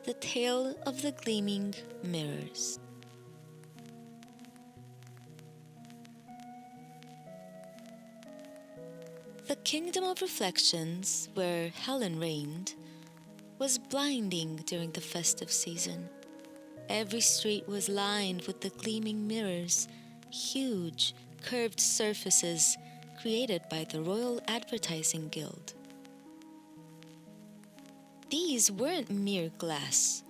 The Tale of the Gleaming Mirrors. The kingdom of reflections, where Helen reigned, was blinding during the festive season. Every street was lined with the gleaming mirrors, huge, curved surfaces created by the Royal Advertising Guild. These weren't mere glass.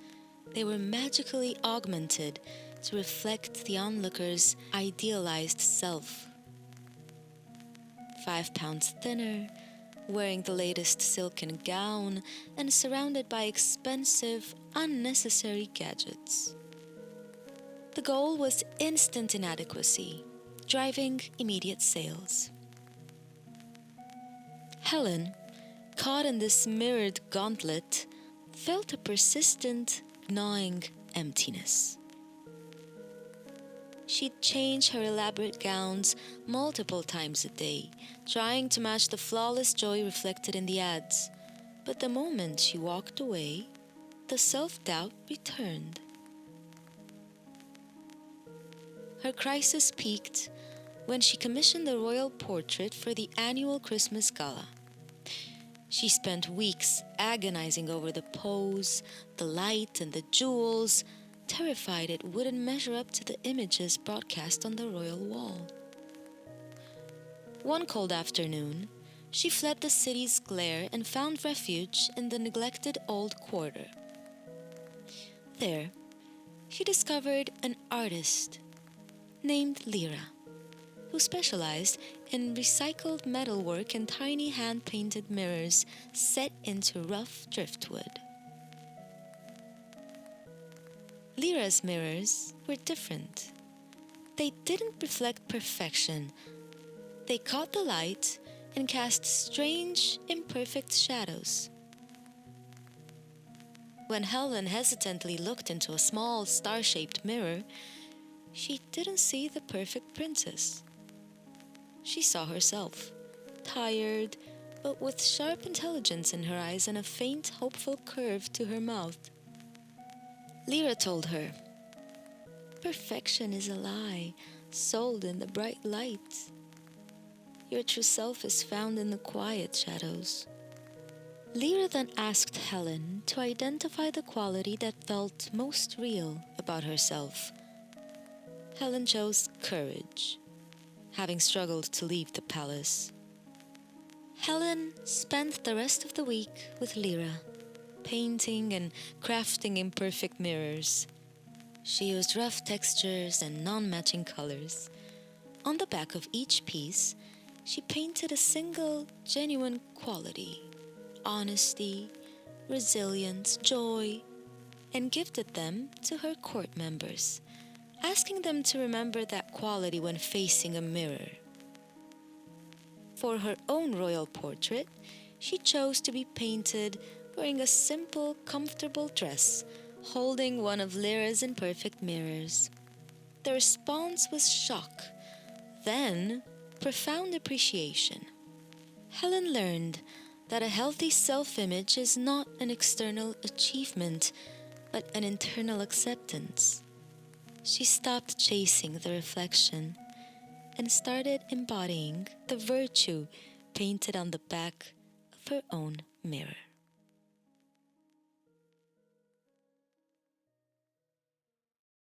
They were magically augmented to reflect the onlooker's idealized self. 5 pounds thinner, wearing the latest silken gown, and surrounded by expensive, unnecessary gadgets. The goal was instant inadequacy, driving immediate sales. Helen, caught in this mirrored gauntlet, felt a persistent, gnawing emptiness. She'd change her elaborate gowns multiple times a day, trying to match the flawless joy reflected in the ads. But the moment she walked away, the self-doubt returned. Her crisis peaked when she commissioned the royal portrait for the annual Christmas gala. She spent weeks agonizing over the pose, the light, and the jewels, terrified it wouldn't measure up to the images broadcast on the royal wall. One cold afternoon, she fled the city's glare and found refuge in the neglected old quarter. There, she discovered an artist named Lyra, who specialized in recycled metalwork and tiny hand-painted mirrors set into rough driftwood. Lyra's mirrors were different. They didn't reflect perfection. They caught the light and cast strange, imperfect shadows. When Helen hesitantly looked into a small, star-shaped mirror, she didn't see the perfect princess. She saw herself, tired, but with sharp intelligence in her eyes and a faint, hopeful curve to her mouth. Lyra told her, "Perfection is a lie, sold in the bright light. Your true self is found in the quiet shadows." Lyra then asked Helen to identify the quality that felt most real about herself. Helen chose courage, having struggled to leave the palace. Helen spent the rest of the week with Lyra, painting and crafting imperfect mirrors. She used rough textures and non-matching colors. On the back of each piece, she painted a single, genuine quality: honesty, resilience, joy, and gifted them to her court members, asking them to remember that quality when facing a mirror. For her own royal portrait, she chose to be painted wearing a simple, comfortable dress, holding one of Lyra's imperfect mirrors. The response was shock, then profound appreciation. Helen learned that a healthy self-image is not an external achievement, but an internal acceptance. She stopped chasing the reflection and started embodying the virtue painted on the back of her own mirror.